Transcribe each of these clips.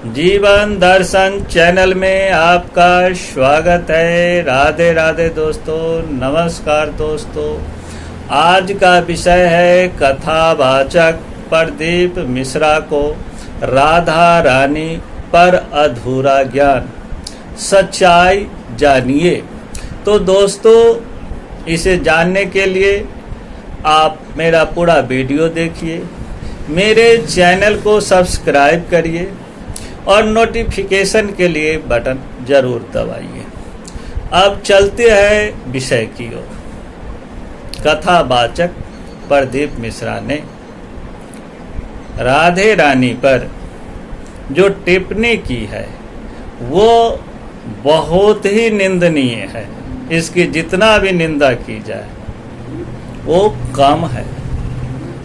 जीवन दर्शन चैनल में आपका स्वागत है। राधे राधे दोस्तों, नमस्कार दोस्तों। आज का विषय है कथावाचक प्रदीप मिश्रा को राधा रानी पर अधूरा ज्ञान, सच्चाई जानिए। तो दोस्तों, इसे जानने के लिए आप मेरा पूरा वीडियो देखिए, मेरे चैनल को सब्सक्राइब करिए और नोटिफिकेशन के लिए बटन जरूर दबाइए। अब चलते हैं विषय की ओर। कथावाचक प्रदीप मिश्रा ने राधे रानी पर जो टिप्पणी की है वो बहुत ही निंदनीय है। इसकी जितना भी निंदा की जाए वो कम है,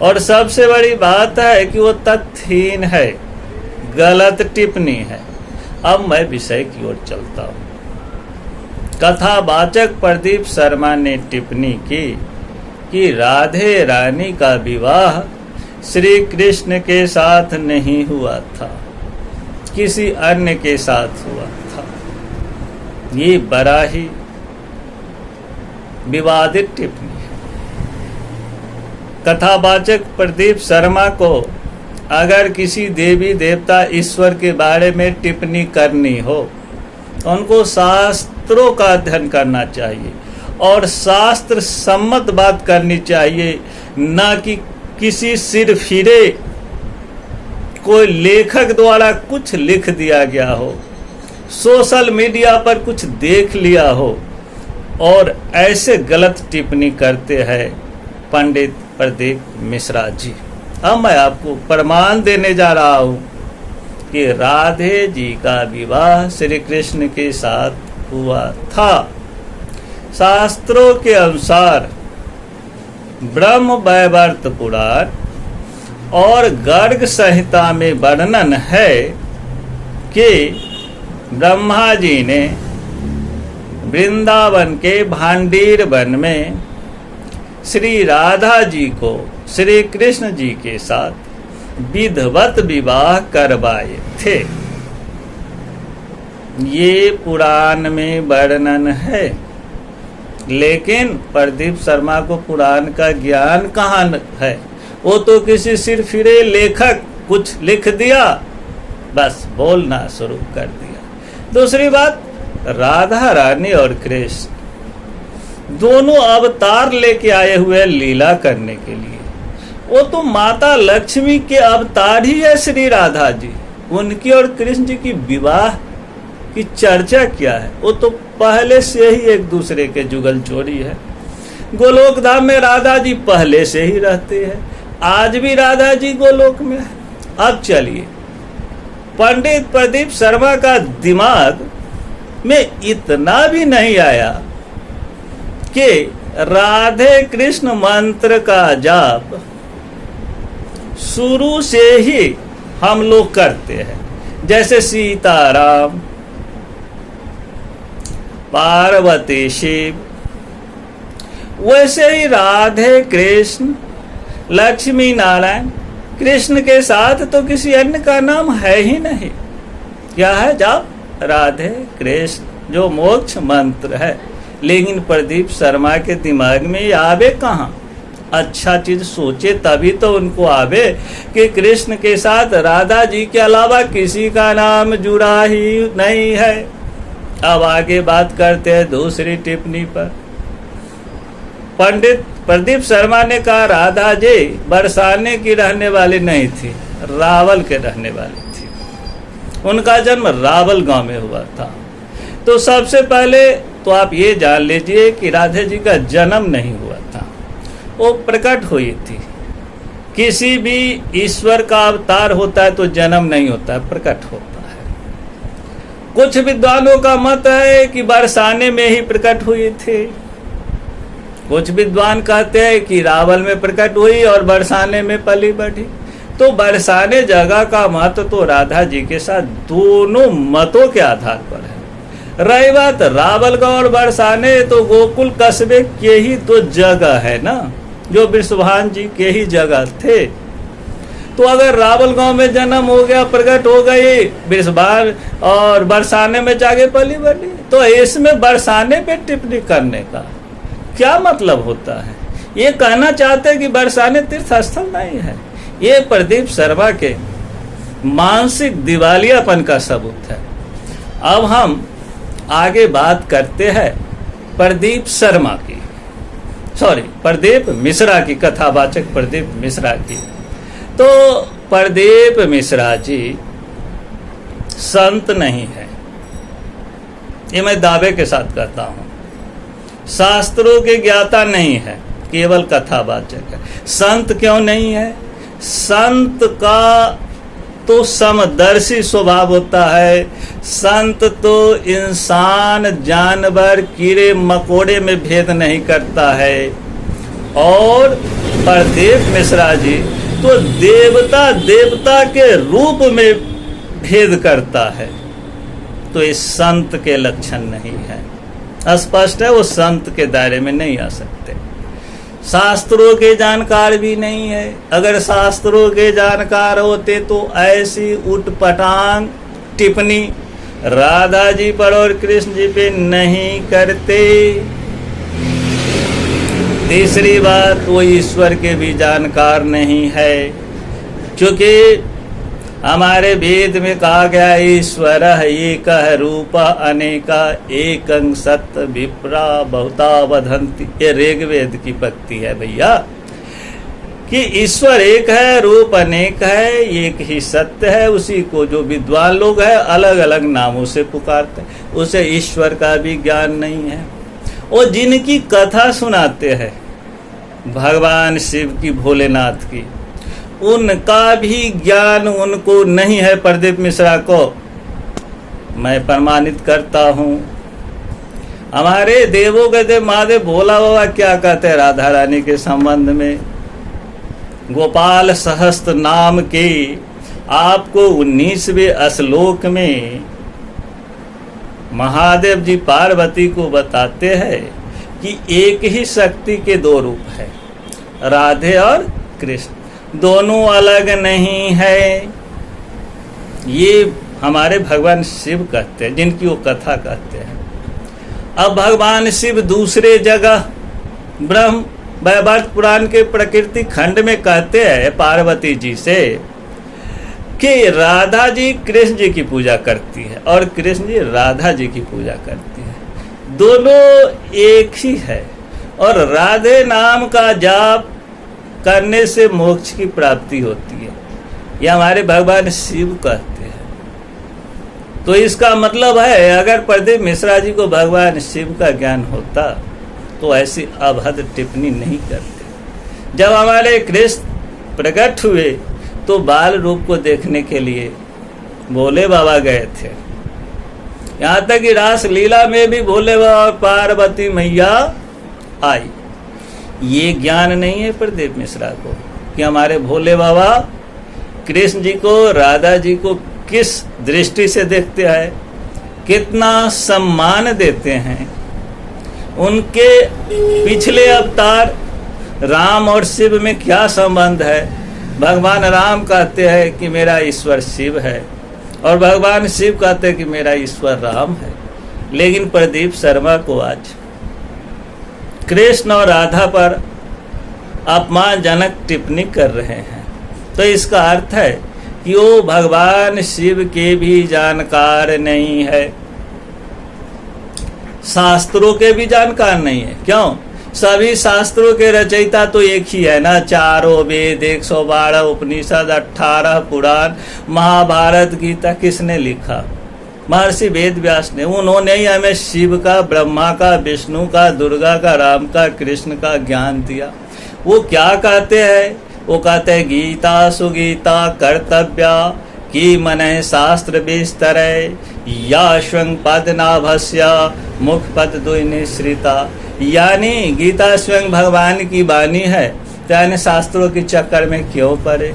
और सबसे बड़ी बात है कि वो तथ्यहीन है, गलत टिप्पणी है। अब मैं विषय की ओर चलता हूँ। कथावाचक प्रदीप शर्मा ने टिप्पणी की कि राधे रानी का विवाह श्री कृष्ण के साथ नहीं हुआ था, किसी अन्य के साथ हुआ था। ये बड़ा ही विवादित टिप्पणी है। कथावाचक प्रदीप शर्मा को अगर किसी देवी देवता ईश्वर के बारे में टिप्पणी करनी हो तो उनको शास्त्रों का अध्ययन करना चाहिए और शास्त्र सम्मत बात करनी चाहिए, ना कि किसी सिर फिरे कोई लेखक द्वारा कुछ लिख दिया गया हो, सोशल मीडिया पर कुछ देख लिया हो और ऐसे गलत टिप्पणी करते हैं पंडित प्रदीप मिश्रा जी। अब मैं आपको प्रमाण देने जा रहा हूं कि राधे जी का विवाह श्री कृष्ण के साथ हुआ था। शास्त्रों के अनुसार ब्रह्म वैवर्त पुराण और गर्ग संहिता में वर्णन है कि ब्रह्मा जी ने वृंदावन के भांडीर वन में श्री राधा जी को श्री कृष्ण जी के साथ विधिवत विवाह करवाए थे। ये पुराण में वर्णन है, लेकिन प्रदीप शर्मा को पुराण का ज्ञान कहाँ है। वो तो किसी सिर फिरे लेखक कुछ लिख दिया, बस बोलना शुरू कर दिया। दूसरी बात, राधा रानी और कृष्ण दोनों अवतार लेके आए हुए लीला करने के लिए। वो तो माता लक्ष्मी के अवतार ही है श्री राधा जी। उनकी और कृष्ण जी की विवाह की चर्चा क्या है? वो तो पहले से ही एक दूसरे के जुगल चोरी है। गोलोक धाम में राधा जी पहले से ही रहते हैं, आज भी राधा जी गोलोक में है। अब चलिए, पंडित प्रदीप शर्मा का दिमाग में इतना भी नहीं आया कि राधे कृष्ण मंत्र का जाप शुरू से ही हम लोग करते हैं, जैसे सीताराम, पार्वती शिव, वैसे ही राधे कृष्ण, लक्ष्मी नारायण। कृष्ण के साथ तो किसी अन्य का नाम है ही नहीं। क्या है? जाप राधे कृष्ण, जो मोक्ष मंत्र है। लेकिन प्रदीप शर्मा के दिमाग में ये आवे कहाँ? अच्छा चीज सोचे तभी तो उनको आवे कि कृष्ण के साथ राधा जी के अलावा किसी का नाम जुड़ा ही नहीं है। अब आगे बात करते हैं दूसरी टिप्पणी पर। पंडित प्रदीप शर्मा ने कहा राधा जी बरसाने की रहने वाली नहीं थी, रावल के रहने वाली थी। उनका जन्म रावल गांव में हुआ था। तो सबसे पहले तो आप ये जान लीजिए कि राधे जी का जन्म नहीं हुआ था, वो प्रकट हुई थी। किसी भी ईश्वर का अवतार होता है तो जन्म नहीं होता है, प्रकट होता है। कुछ विद्वानों का मत है कि बरसाने में ही प्रकट हुई थी। कुछ विद्वान कहते हैं कि रावल में प्रकट हुई और बरसाने में पली बढ़ी। तो बरसाने जगह का मत तो राधा जी के साथ दोनों मतों के आधार पर है। रही बात रावलगांव और बरसाने, तो गोकुल कस्बे के ही तो जगह है ना, जो वृषभान जी के ही जगह थे। तो अगर रावल गांव में जन्म हो गया, प्रकट हो गई, बिरसबार और बरसाने में जाके पली बढ़ी, तो इसमें बरसाने पे टिप्पणी करने का क्या मतलब होता है? ये कहना चाहते हैं कि बरसाने तीर्थ स्थल नहीं है। ये प्रदीप शर्मा के मानसिक दिवालियापन का सबूत है। अब हम आगे बात करते हैं प्रदीप शर्मा की, प्रदीप मिश्रा की, कथावाचक प्रदीप मिश्रा की। तो प्रदीप मिश्रा जी संत नहीं है, ये मैं दावे के साथ कहता हूं। शास्त्रों के ज्ञाता नहीं है, केवल कथावाचक है। संत क्यों नहीं है? संत का तो समदर्शी स्वभाव होता है। संत तो इंसान, जानवर, कीड़े मकोड़े में भेद नहीं करता है। और प्रदीप मिश्रा जी तो देवता के रूप में भेद करता है। तो इस संत के लक्षण नहीं है, स्पष्ट है वो संत के दायरे में नहीं आ सकते। शास्त्रों के जानकार भी नहीं है। अगर शास्त्रों के जानकार होते तो ऐसी उटपटांग टिप्पणी राधा जी पर और कृष्ण जी पे नहीं करते। तीसरी बात, वो ईश्वर के भी जानकार नहीं है, क्योंकि हमारे वेद में कहा गया ईश्वर एक रूप अनेका एकं सत्य विप्रा बहुता वदन्ति। ये ऋग्वेद की पक्ति है भैया, कि ईश्वर एक है, रूप अनेक है, एक ही सत्य है। उसी को जो विद्वान लोग हैं अलग अलग नामों से पुकारते हैं, उसे ईश्वर का भी ज्ञान नहीं है। और जिनकी कथा सुनाते हैं भगवान शिव की, भोलेनाथ की, उनका भी ज्ञान उनको नहीं है। प्रदीप मिश्रा को मैं प्रमाणित करता हूँ। हमारे देवों के देव महादेव भोला बाबा क्या कहते हैं राधा रानी के संबंध में? गोपाल सहस्त्र नाम के आपको 19वें श्लोक में महादेव जी पार्वती को बताते हैं कि एक ही शक्ति के दो रूप है, राधे और कृष्ण, दोनों अलग नहीं है। ये हमारे भगवान शिव कहते हैं, जिनकी वो कथा कहते हैं। अब भगवान शिव दूसरे जगह ब्रह्म वैवर्त पुराण के प्रकृति खंड में कहते हैं पार्वती जी से कि राधा जी कृष्ण जी की पूजा करती है और कृष्ण जी राधा जी की पूजा करती है, दोनों एक ही है। और राधे नाम का जाप करने से मोक्ष की प्राप्ति होती है, यह हमारे भगवान शिव कहते हैं। तो इसका मतलब है अगर प्रदीप मिश्रा जी को भगवान शिव का ज्ञान होता तो ऐसी अभद्र टिप्पणी नहीं करते। जब हमारे कृष्ण प्रकट हुए तो बाल रूप को देखने के लिए भोले बाबा गए थे। यहाँ तक कि रास लीला में भी भोले बाबा और पार्वती मैया आई। ये ज्ञान नहीं है प्रदीप मिश्रा को कि हमारे भोले बाबा कृष्ण जी को, राधा जी को किस दृष्टि से देखते हैं, कितना सम्मान देते हैं। उनके पिछले अवतार राम और शिव में क्या संबंध है? भगवान राम कहते हैं कि मेरा ईश्वर शिव है और भगवान शिव कहते हैं कि मेरा ईश्वर राम है। लेकिन प्रदीप शर्मा को आज कृष्ण और राधा पर अपमानजनक टिप्पणी कर रहे हैं। तो इसका अर्थ है कि वो भगवान शिव के भी जानकार नहीं है, शास्त्रों के भी जानकार नहीं है। क्यों? सभी शास्त्रों के रचयिता तो एक ही है ना, चारों वेद, 112 उपनिषद, 18 पुराण, महाभारत, गीता किसने लिखा? महर्षि वेद व्यास ने। उन्होंने ही हमें शिव का, ब्रह्मा का, विष्णु का, दुर्गा का, राम का, कृष्ण का ज्ञान दिया। वो क्या कहते हैं? वो कहते हैं गीता सुगीता कर्तव्या की मने शास्त्र विस्तर या स्वयं पद नाभस्या मुख पद दुनिश्रिता। यानी गीता स्वयं भगवान की वाणी है, तो यानी शास्त्रों के चक्कर में क्यों पड़े?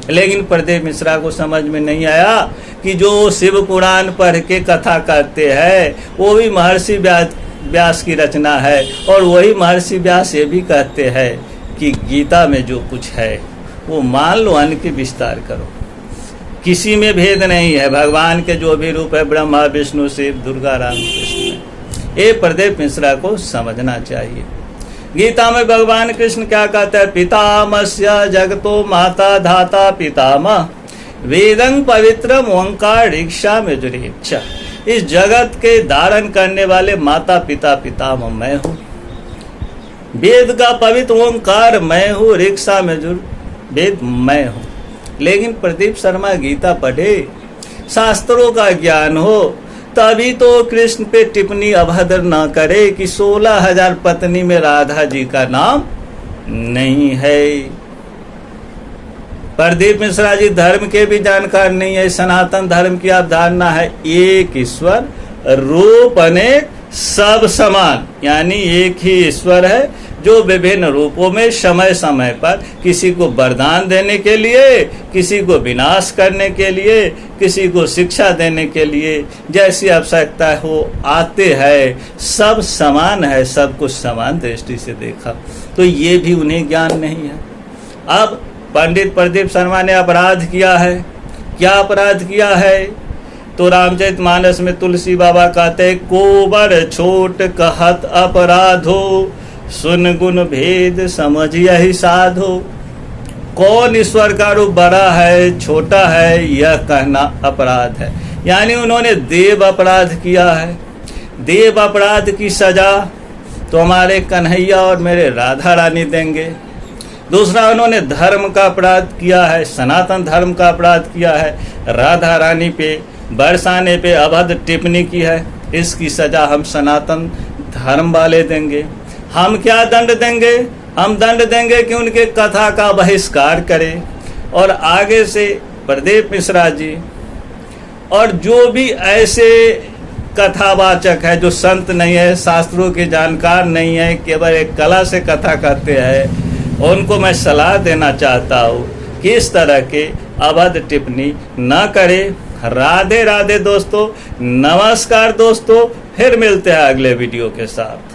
लेकिन प्रदीप मिश्रा को समझ में नहीं आया कि जो शिव पुराण पढ़ के कथा करते हैं वो भी महर्षि व्यास की रचना है। और वही महर्षि व्यास ये भी कहते हैं कि गीता में जो कुछ है वो मान लो, अन्य की विस्तार करो। किसी में भेद नहीं है, भगवान के जो भी रूप है, ब्रह्मा विष्णु शिव दुर्गा राम कृष्ण, ये प्रदीप मिश्रा को समझना चाहिए। गीता में भगवान कृष्ण क्या कहते हैं? पितामस्य जगतो माता धाता पितामह वेदं पवित्रम ओंकार ऋक्षा में जुरीक्षा। इस जगत के धारण करने वाले माता पिता पितामह मैं हूँ, वेद का पवित्र ओंकार मैं हूँ, ऋक्षा में जुर वेद मैं हूँ। लेकिन प्रदीप शर्मा गीता पढ़े, शास्त्रों का ज्ञान हो, तभी तो कृष्ण पे टिप्पणी अभद्र न करे कि 16,000 पत्नी में राधा जी का नाम नहीं है। प्रदीप मिश्रा जी धर्म के भी जानकार नहीं है। सनातन धर्म की अवधारणा है एक ईश्वर, रूप अनेक, सब समान, यानी एक ही ईश्वर है जो विभिन्न रूपों में समय समय पर किसी को वरदान देने के लिए, किसी को विनाश करने के लिए, किसी को शिक्षा देने के लिए जैसी आवश्यकता हो आते हैं। सब समान है, सब कुछ समान दृष्टि से देखा, तो ये भी उन्हें ज्ञान नहीं है। अब पंडित प्रदीप शर्मा ने अपराध किया है। क्या अपराध किया है? तो रामचरितमानस में तुलसी बाबा कहते, कोबर छोट कहत अपराधो, सुन गुण भेद समझ यही साधो। कौन ईश्वर का रूप बड़ा है छोटा है यह कहना अपराध है। यानी उन्होंने देव अपराध किया है। देव अपराध की सजा तो हमारे कन्हैया और मेरे राधा रानी देंगे। दूसरा, उन्होंने धर्म का अपराध किया है, सनातन धर्म का अपराध किया है, राधा रानी पे बरसाने पे अभद्र टिप्पणी की है। इसकी सजा हम सनातन धर्म वाले देंगे। हम क्या दंड देंगे? हम दंड देंगे कि उनके कथा का बहिष्कार करें। और आगे से प्रदीप मिश्रा जी और जो भी ऐसे कथावाचक है जो संत नहीं है, शास्त्रों के जानकार नहीं है, केवल एक कला से कथा करते हैं, उनको मैं सलाह देना चाहता हूँ कि इस तरह के अभद्र टिप्पणी न करें। राधे राधे दोस्तों, नमस्कार दोस्तों, फिर मिलते हैं अगले वीडियो के साथ।